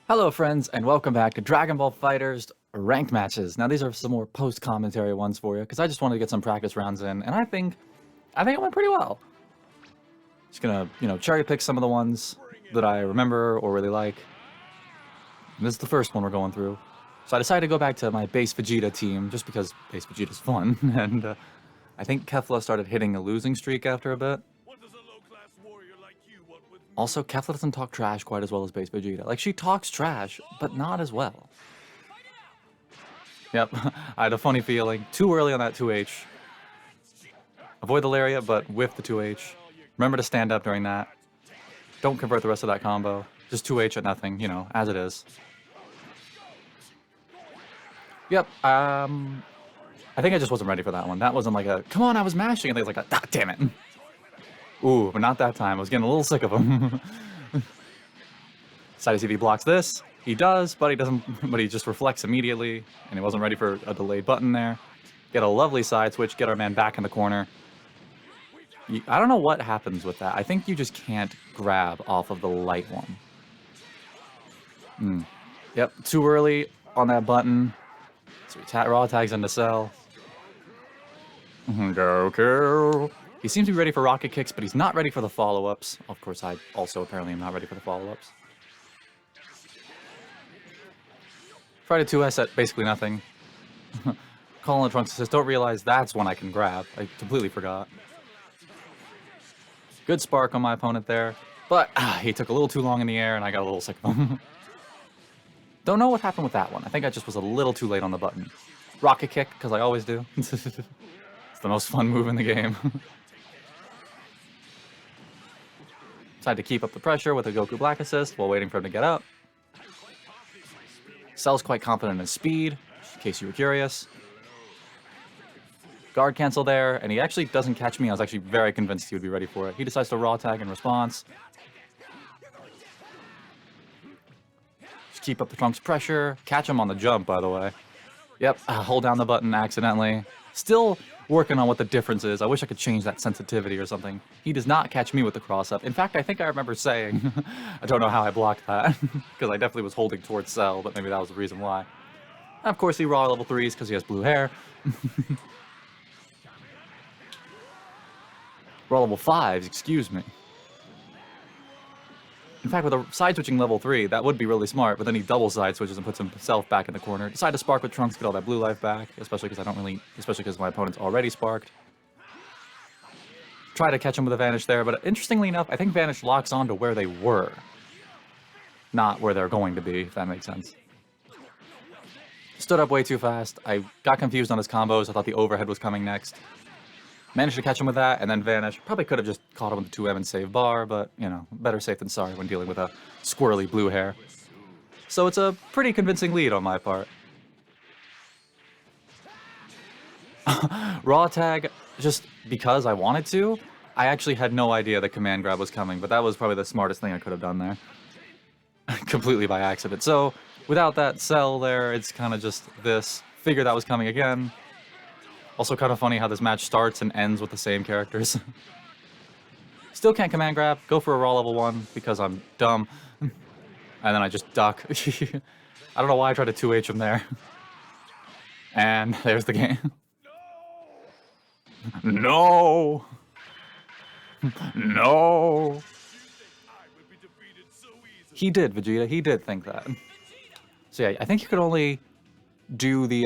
Hello friends, and welcome back to Dragon Ball FighterZ ranked matches. Now these are some more post-commentary ones for you, because I just wanted to get some practice rounds in, and I think it went pretty well. Just gonna, cherry pick some of the ones that I remember or really like. And this is the first one we're going through. So I decided to go back to my base Vegeta team, just because base Vegeta's fun, and I think Kefla started hitting a losing streak after a bit. Also, Kefla doesn't talk trash quite as well as base Vegeta. Like, she talks trash, but not as well. Yep, I had a funny feeling. Too early on that 2H. Avoid the lariat, but whiff the 2H. Remember to stand up during that. Don't convert the rest of that combo. Just 2H at nothing, as it is. Yep, I think I just wasn't ready for that one. That wasn't like a, come on, I was mashing, and it was like a, ah, damn it. Ooh, but not that time. I was getting a little sick of him. Decided to see if he blocks this. He does, but he doesn't. But he just reflects immediately, and he wasn't ready for a delayed button there. Get a lovely side switch. Get our man back in the corner. I don't know what happens with that. I think you just can't grab off of the light one. Yep, too early on that button. So he raw tags into cell. Goku. He seems to be ready for rocket kicks, but he's not ready for the follow-ups. Of course, I also apparently am not ready for the follow-ups. Tried a 2S at basically nothing. Calling the Trunks says, don't realize that's one I can grab. I completely forgot. Good spark on my opponent there, but he took a little too long in the air and I got a little sick of him. Don't know what happened with that one. I think I just was a little too late on the button. Rocket kick, because I always do. It's the most fun move in the game. Decided to keep up the pressure with a Goku Black assist while waiting for him to get up. Cell's quite confident in his speed, in case you were curious. Guard cancel there, and he actually doesn't catch me. I was actually very convinced he would be ready for it. He decides to raw tag in response. Just keep up the Trunks pressure. Catch him on the jump, by the way. Yep, hold down the button accidentally. Still working on what the difference is. I wish I could change that sensitivity or something. He does not catch me with the cross-up. In fact, I think I remember saying, I don't know how I blocked that, because I definitely was holding towards Cell, but maybe that was the reason why. And of course, he raw level 3s because he has blue hair. Raw level 5s, excuse me. In fact, with a side-switching level 3, that would be really smart, but then he double side-switches and puts himself back in the corner. Decide to spark with Trunks, get all that blue life back, especially because my opponent's already sparked. Try to catch him with a Vanish there, but interestingly enough, I think Vanish locks on to where they were. Not where they're going to be, if that makes sense. Stood up way too fast. I got confused on his combos. I thought the overhead was coming next. Managed to catch him with that, and then Vanish. Probably could have just caught him with the 2M and save bar, but, better safe than sorry when dealing with a squirrely blue hair. So it's a pretty convincing lead on my part. Raw tag, just because I wanted to. I actually had no idea the command grab was coming, but that was probably the smartest thing I could have done there. Completely by accident. So, without that cell there, it's kind of just this. Figure that was coming again. Also kind of funny how this match starts and ends with the same characters. Still can't command grab. Go for a raw level 1 because I'm dumb. And then I just duck. I don't know why I tried to 2H him there. And there's the game. No! No! He did, Vegeta. He did think that. So yeah, I think you could only do the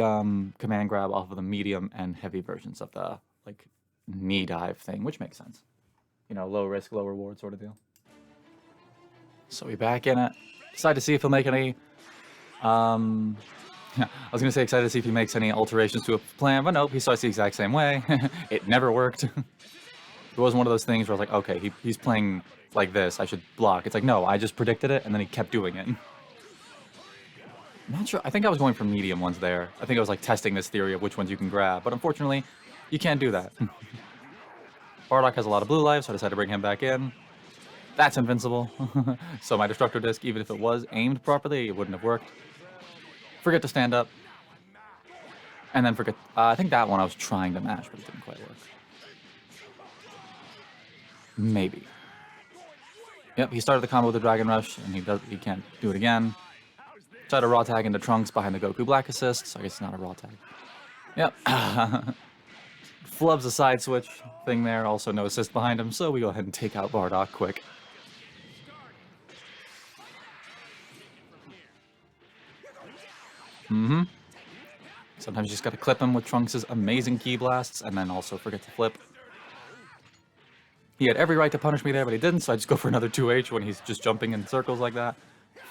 command grab off of the medium and heavy versions of the knee dive thing, which makes sense. Low risk, low reward sort of deal. So we back in it. Decided to see if he'll make any I was gonna say excited to see if he makes any alterations to a plan, but nope, he starts the exact same way. It never worked. It was one of those things where I was like, okay, he's playing like this, I should block. It's like, no, I just predicted it and then he kept doing it. Not sure. I think I was going for medium ones there. I think I was testing this theory of which ones you can grab, but unfortunately, you can't do that. Bardock has a lot of blue life, so I decided to bring him back in. That's invincible. So my Destructo Disc, even if it was aimed properly, it wouldn't have worked. Forget to stand up. And then forget... I think that one I was trying to mash, but it didn't quite work. Maybe. Yep, he started the combo with the Dragon Rush, and he can't do it again. Try to raw tag into Trunks behind the Goku Black assist. So I guess it's not a raw tag. Yep. Flubs a side switch thing there. Also no assist behind him. So we go ahead and take out Bardock quick. Sometimes you just gotta clip him with Trunks' amazing ki blasts, and then also forget to flip. He had every right to punish me there, but he didn't, so I just go for another 2H when he's just jumping in circles like that.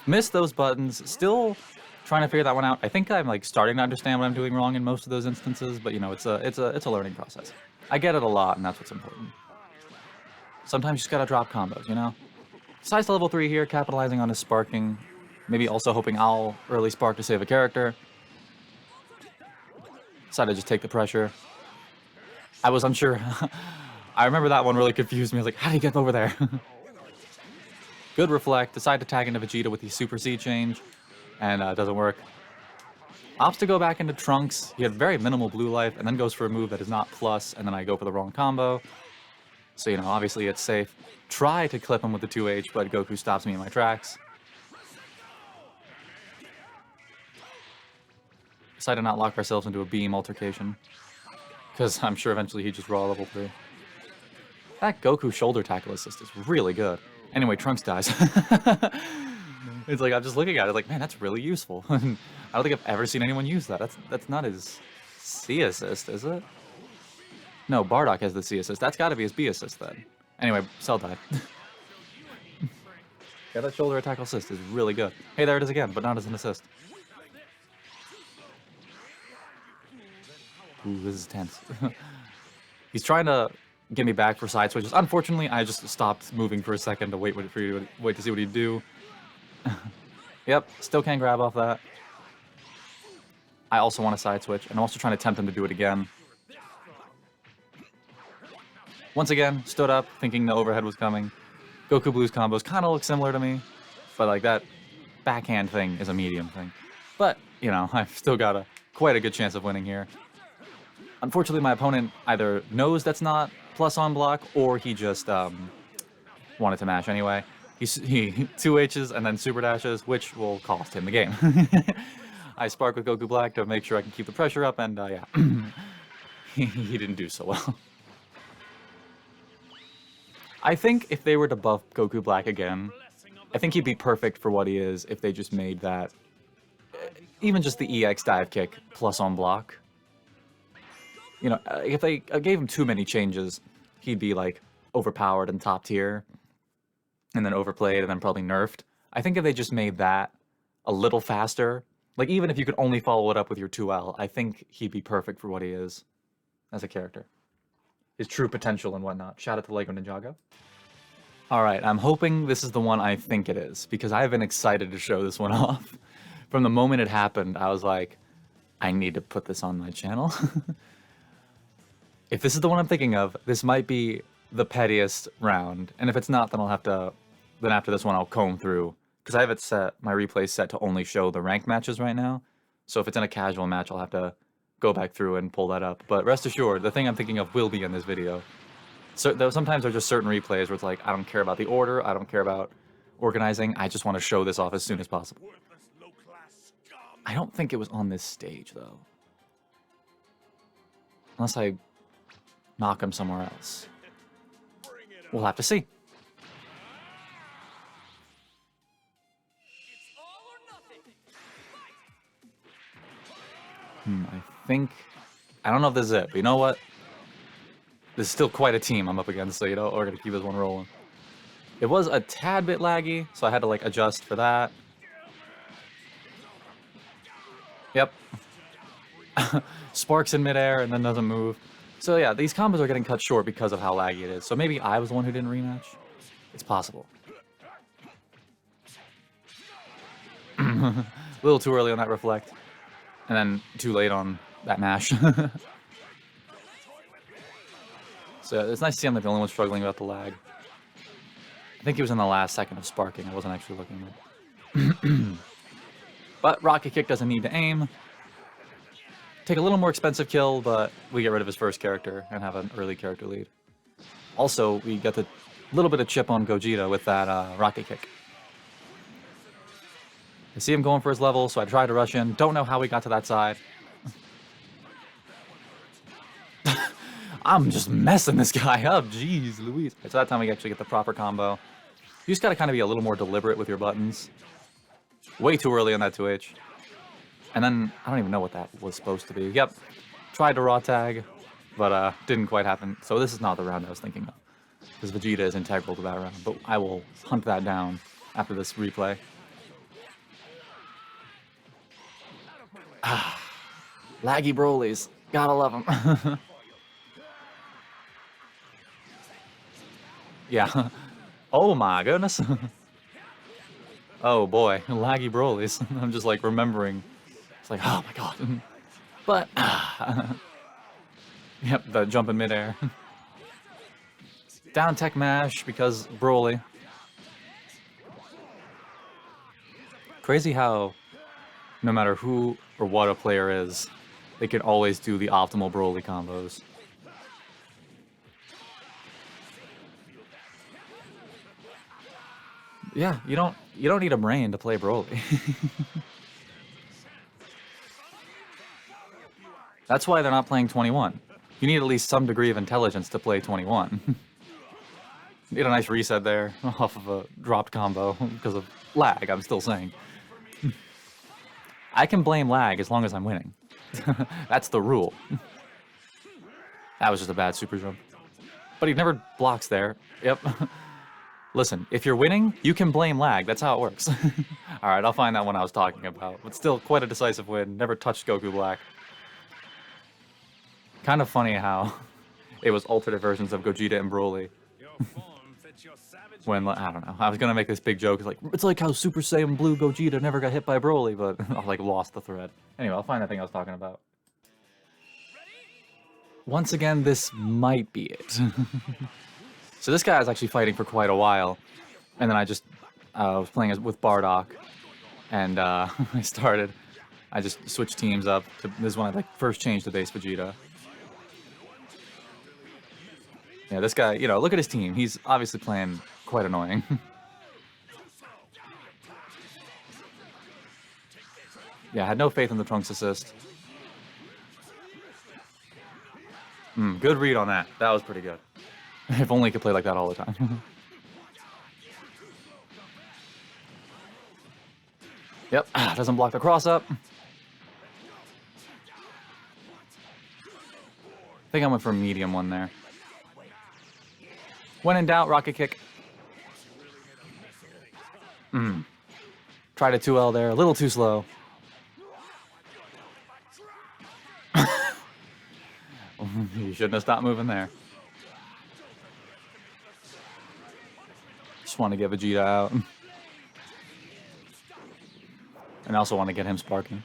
Missed those buttons, still trying to figure that one out. I think I'm like starting to understand what I'm doing wrong in most of those instances, but you know, it's a learning process. I get it a lot, and that's what's important. Sometimes you just gotta drop combos, you know? Size to level 3 here, capitalizing on his sparking. Maybe also hoping I'll early spark to save a character. Decided to just take the pressure. I was unsure. I remember that one really confused me. I was like, how do you get over there? Good reflect. Decide to tag into Vegeta with the Super C change. And it doesn't work. Opts to go back into Trunks. He had very minimal blue life, and then goes for a move that is not plus, and then I go for the wrong combo. So, you know, obviously it's safe. Try to clip him with the 2H, but Goku stops me in my tracks. Decide to not lock ourselves into a beam altercation. Because I'm sure eventually he'd just raw level 3. That Goku shoulder tackle assist is really good. Anyway, Trunks dies. It's like, I'm just looking at it like, man, that's really useful. I don't think I've ever seen anyone use that. That's not his C assist, is it? No, Bardock has the C assist. That's gotta be his B assist then. Anyway, Cell died. Yeah, that shoulder attack assist is really good. Hey, there it is again, but not as an assist. Ooh, this is tense. He's trying to get me back for side switches. Unfortunately, I just stopped moving for a second to wait to see what he'd do. Yep, still can't grab off that. I also want a side switch, and I'm also trying to tempt him to do it again. Once again, stood up, thinking the overhead was coming. Goku Blue's combos kind of look similar to me, but like that backhand thing is a medium thing. But, you know, I've still got quite a good chance of winning here. Unfortunately, my opponent either knows that's not plus on block, or he just wanted to mash anyway. He 2Hs and then super dashes, which will cost him the game. I spark with Goku Black to make sure I can keep the pressure up, and yeah, he didn't do so well. I think if they were to buff Goku Black again, I think he'd be perfect for what he is if they just made that, even just the EX dive kick plus on block. You know, if they gave him too many changes, he'd be like overpowered and top tier, and then overplayed, and then probably nerfed. I think if they just made that a little faster, like even if you could only follow it up with your 2L, I think he'd be perfect for what he is as a character. His true potential and whatnot. Shout out to Lego Ninjago. Alright, I'm hoping this is the one I think it is, because I've been excited to show this one off. From the moment it happened, I was like, I need to put this on my channel. If this is the one I'm thinking of, this might be the pettiest round. And if it's not, then then after this one I'll comb through. Because I have it set, my replay set to only show the ranked matches right now. So if it's in a casual match, I'll have to go back through and pull that up. But rest assured, the thing I'm thinking of will be in this video. So sometimes there's just certain replays where it's like, I don't care about the order, I don't care about organizing, I just want to show this off as soon as possible. I don't think it was on this stage, though. Unless I knock him somewhere else. We'll have to see. I don't know if this is it, but you know what? This is still quite a team I'm up against, so you know, we're gonna keep this one rolling. It was a tad bit laggy, so I had to like adjust for that. Yep. Sparks in midair and then doesn't move. So yeah, these combos are getting cut short because of how laggy it is. So maybe I was the one who didn't rematch. It's possible. A little too early on that reflect. And then too late on that mash. So it's nice to see I'm not the only one struggling about the lag. I think he was in the last second of sparking. I wasn't actually looking at it. But Rocket Kick doesn't need to aim. Take a little more expensive kill, but we get rid of his first character and have an early character lead. Also, we get the little bit of chip on Gogeta with that Rocket Kick. I see him going for his level, so I try to rush in. Don't know how we got to that side. I'm just messing this guy up. Jeez Louise. So that time we actually get the proper combo. You just gotta kind of be a little more deliberate with your buttons. Way too early on that 2H. And then, I don't even know what that was supposed to be. Yep. Tried to raw tag, but didn't quite happen. So this is not the round I was thinking of. Because Vegeta is integral to that round. But I will hunt that down after this replay. Laggy Brolys. Gotta love them. Yeah. Oh my goodness. Oh boy. Laggy Brolys. I'm just like remembering. It's like, oh my god. But, yep, the jump in midair. Down tech mash because Broly. Crazy how no matter who or what a player is, they can always do the optimal Broly combos. Yeah, you don't need a brain to play Broly. That's why they're not playing 21. You need at least some degree of intelligence to play 21. Need a nice reset there off of a dropped combo because of lag, I'm still saying. I can blame lag as long as I'm winning. That's the rule. That was just a bad super jump. But he never blocks there. Yep. Listen, if you're winning, you can blame lag. That's how it works. Alright, I'll find that one I was talking about. But still, quite a decisive win. Never touched Goku Black. Kind of funny how it was alternate versions of Gogeta and Broly. When, I don't know, I was gonna make this big joke, it's like how Super Saiyan Blue Gogeta never got hit by Broly, but I like lost the thread. Anyway, I'll find that thing I was talking about. Once again, this might be it. So this guy was actually fighting for quite a while, and then I just was playing with Bardock, and I just switched teams up. This is when I first changed to base Vegeta. Yeah, this guy, look at his team. He's obviously playing quite annoying. Yeah, I had no faith in the Trunks assist. Good read on that. That was pretty good. If only he could play like that all the time. Yep, doesn't block the cross-up. I think I went for a medium one there. When in doubt, rocket kick. Tried a 2L there, a little too slow. You shouldn't have stopped moving there. Just want to get Vegeta out. And I also want to get him sparking.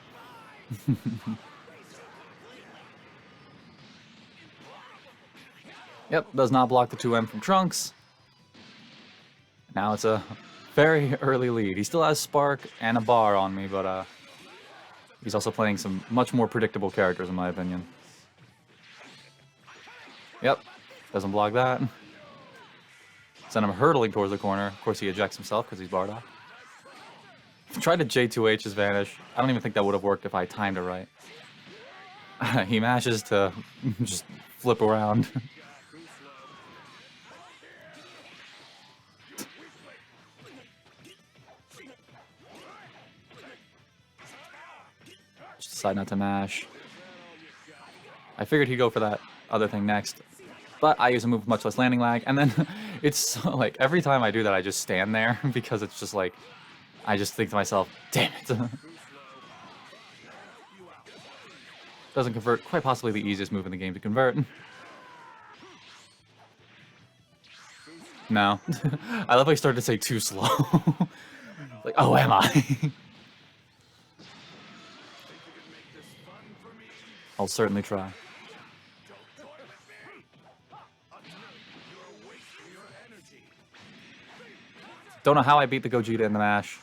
Yep, does not block the 2M from Trunks. Now it's a very early lead. He still has Spark and a bar on me, but he's also playing some much more predictable characters in my opinion. Yep, doesn't block that. Send him hurtling towards the corner. Of course he ejects himself because he's Bardock. Tried to J2H his vanish. I don't even think that would have worked if I timed it right. He mashes to just flip around. Just decide not to mash. I figured he'd go for that other thing next. But I use a move with much less landing lag, and then it's so, like every time I do that I just stand there because it's just like I just think to myself, damn it. Doesn't convert, quite possibly the easiest move in the game to convert. No. I love how he started to say too slow. Like, oh, am I? I'll certainly try. Don't know how I beat the Gogeta in the mash.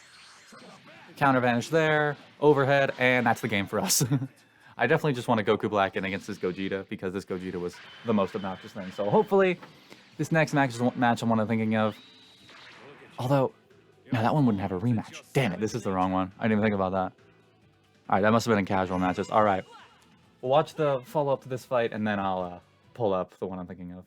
Counter vanish there, overhead, and that's the game for us. I definitely just want to Goku Black in against this Gogeta because this Gogeta was the most obnoxious thing. So hopefully this next match is one I'm thinking of. Although, Now that one wouldn't have a rematch. Damn it, this is the wrong one. I didn't even think about that. Alright, that must have been in casual matches. Alright. We'll watch the follow-up to this fight, and then I'll pull up the one I'm thinking of.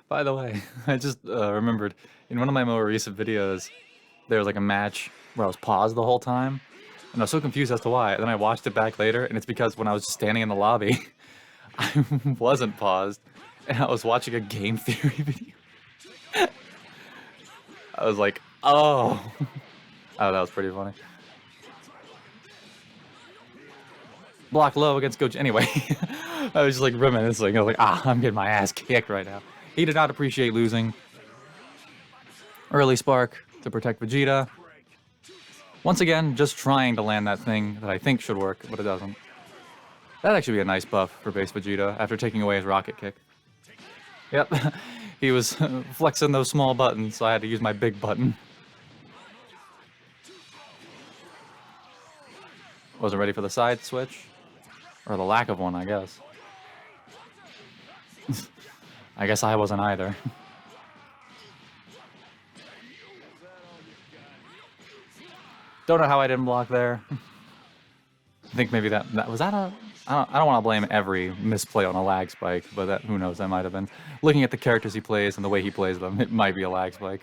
By the way, I just remembered, in one of my more recent videos, there was like a match where I was paused the whole time, and I was so confused as to why. And then I watched it back later, and it's because when I was just standing in the lobby, I wasn't paused, and I was watching a game theory video. I was like, oh. Oh, that was pretty funny. Block low against Coach. Anyway, I was just like reminiscing. I was like, I'm getting my ass kicked right now. He did not appreciate losing. Early spark to protect Vegeta. Once again, just trying to land that thing that I think should work, but it doesn't. That'd actually be a nice buff for base Vegeta after taking away his rocket kick. Yep, he was flexing those small buttons, so I had to use my big button. Wasn't ready for the side switch. Or the lack of one, I guess. I guess I wasn't either. Don't know how I didn't block there. I think maybe that was that a... I don't want to blame every misplay on a lag spike, but that, who knows, that might have been. Looking at the characters he plays and the way he plays them, it might be a lag spike.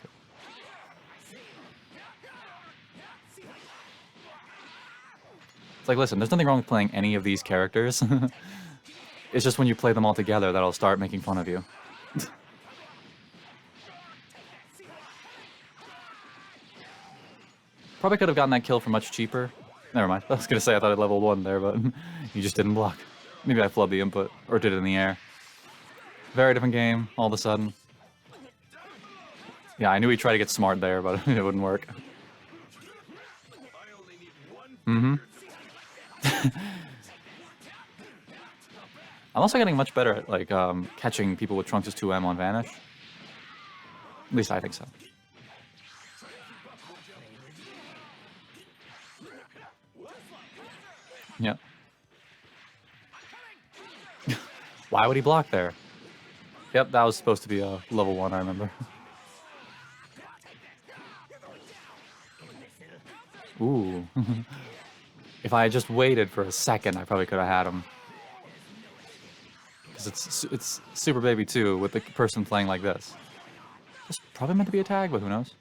It's like, listen, there's nothing wrong with playing any of these characters. It's just when you play them all together that I'll start making fun of you. Probably could have gotten that kill for much cheaper. Never mind. I was going to say I thought I leveled 1 there, but you just didn't block. Maybe I flubbed the input, or did it in the air. Very different game, all of a sudden. Yeah, I knew he'd try to get smart there, but it wouldn't work. Mm-hmm. I'm also getting much better at, like, catching people with Trunks' 2M on Vanish. At least I think so. Yep. Why would he block there? Yep, that was supposed to be a level 1, I remember. Ooh. If I had just waited for a second, I probably could have had him. Because it's Super Baby 2 with the person playing like this. It's probably meant to be a tag, but who knows?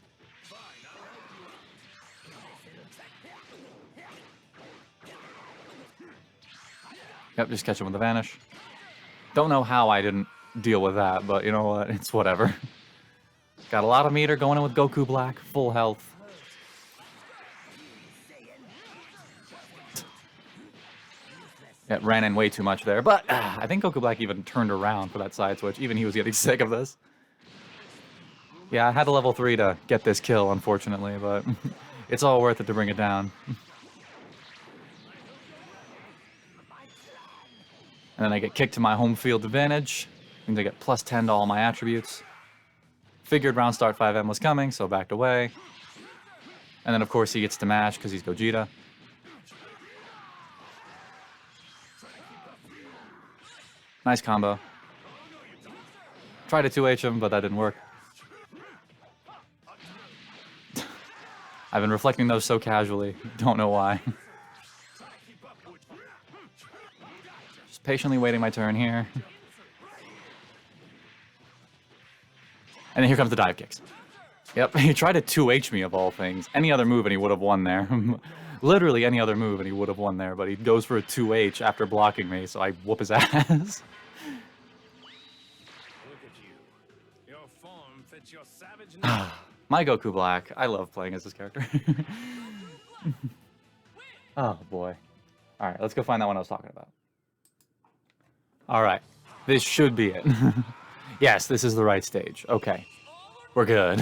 Yep, just catch him with the Vanish. Don't know how I didn't deal with that, but you know what? It's whatever. Got a lot of meter going in with Goku Black, full health. It ran in way too much there, but I think Goku Black even turned around for that side switch. Even he was getting sick of this. Yeah, I had a level 3 to get this kill, unfortunately, but it's all worth it to bring it down. And then I get kicked to my home field advantage. Means I get plus 10 to all my attributes. Figured round start 5M was coming, so backed away. And then, of course, he gets to mash because he's Gogeta. Nice combo. Tried to 2H him, but that didn't work. I've been reflecting those so casually. Don't know why. Just patiently waiting my turn here. And then here comes the dive kicks. Yep, he tried to 2H me of all things. Any other move and he would have won there. Literally any other move and he would have won there, but he goes for a 2H after blocking me, so I whoop his ass. My Goku Black. I love playing as this character. Oh boy. Alright, let's go find that one I was talking about. Alright, this should be it. Yes, this is the right stage. Okay, we're good.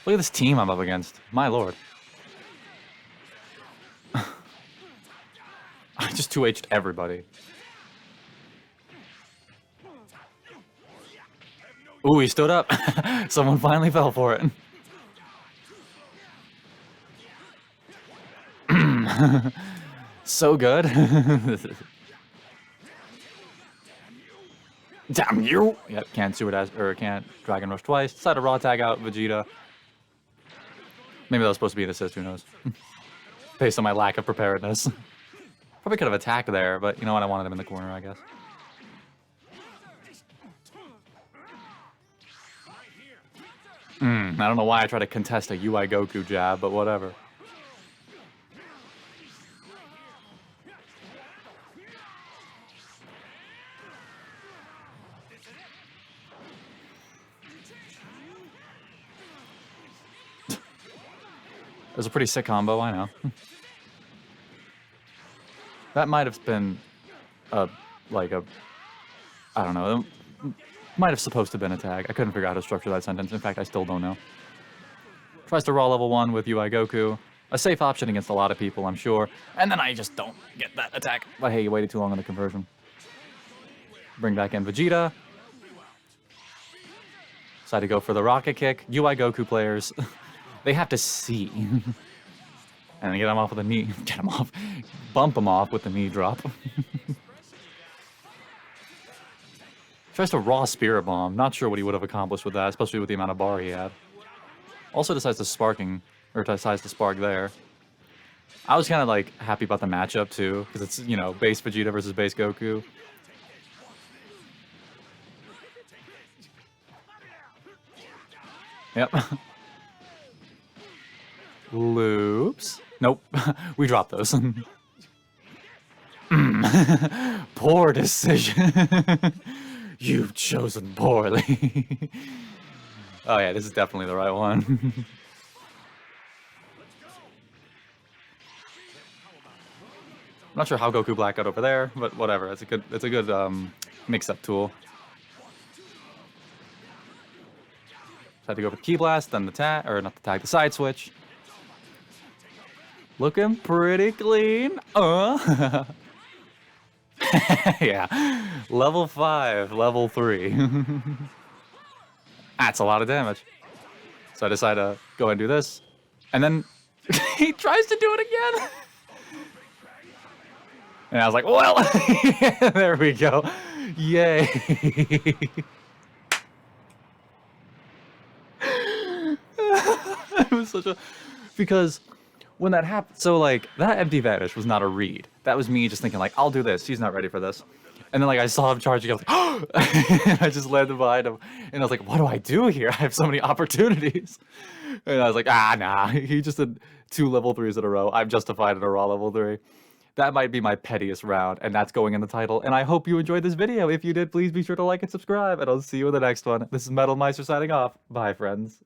Look at this team I'm up against. My lord. I just 2H'd everybody. Ooh, he stood up. Someone finally fell for it. So good. Damn you! Yep, can't Sewer Dash, or can't Dragon Rush twice. Decided to raw tag out Vegeta. Maybe that was supposed to be an assist, who knows. Based on my lack of preparedness. Probably could have attacked there, but you know what, I wanted him in the corner, I guess. I don't know why I tried to contest a UI Goku jab, but whatever. It was a pretty sick combo, I know. That might have been I don't know, it might have supposed to have been a tag. I couldn't figure out how to structure that sentence. In fact, I still don't know. Tries to raw level 1 with UI Goku. A safe option against a lot of people, I'm sure. And then I just don't get that attack. But hey, you waited too long on the conversion. Bring back in Vegeta. Decide to go for the rocket kick. UI Goku players, they have to see. And get him off with a knee. Get him off. Bump him off with the knee drop. Tries to raw Spirit Bomb. Not sure what he would have accomplished with that, especially with the amount of bar he had. Also decides to spark there. I was kind of like happy about the matchup too, because it's, you know, base Vegeta versus base Goku. Yep. Loops. Nope. We dropped those. Poor decision. You've chosen poorly. Oh yeah, this is definitely the right one. I'm not sure how Goku Black got over there, but whatever. It's a good mix-up tool. Had to go for the Ki Blast, then the tag, or not the tag, the side switch. Looking pretty clean. Yeah. Level 5, level 3. That's a lot of damage. So I decide to go ahead and do this. And then he tries to do it again. And I was like, well, there we go. Yay. It was such a... Because when that happened... So, like, that empty vanish was not a read. That was me just thinking, like, I'll do this. He's not ready for this. And then, like, I saw him charging. I was like, oh! And I just landed behind him. And I was like, what do I do here? I have so many opportunities. And I was like, nah. He just did 2 level 3s in a row. I'm justified in a raw level 3. That might be my pettiest round, and that's going in the title. And I hope you enjoyed this video. If you did, please be sure to like and subscribe, and I'll see you in the next one. This is Metal Meister signing off. Bye, friends.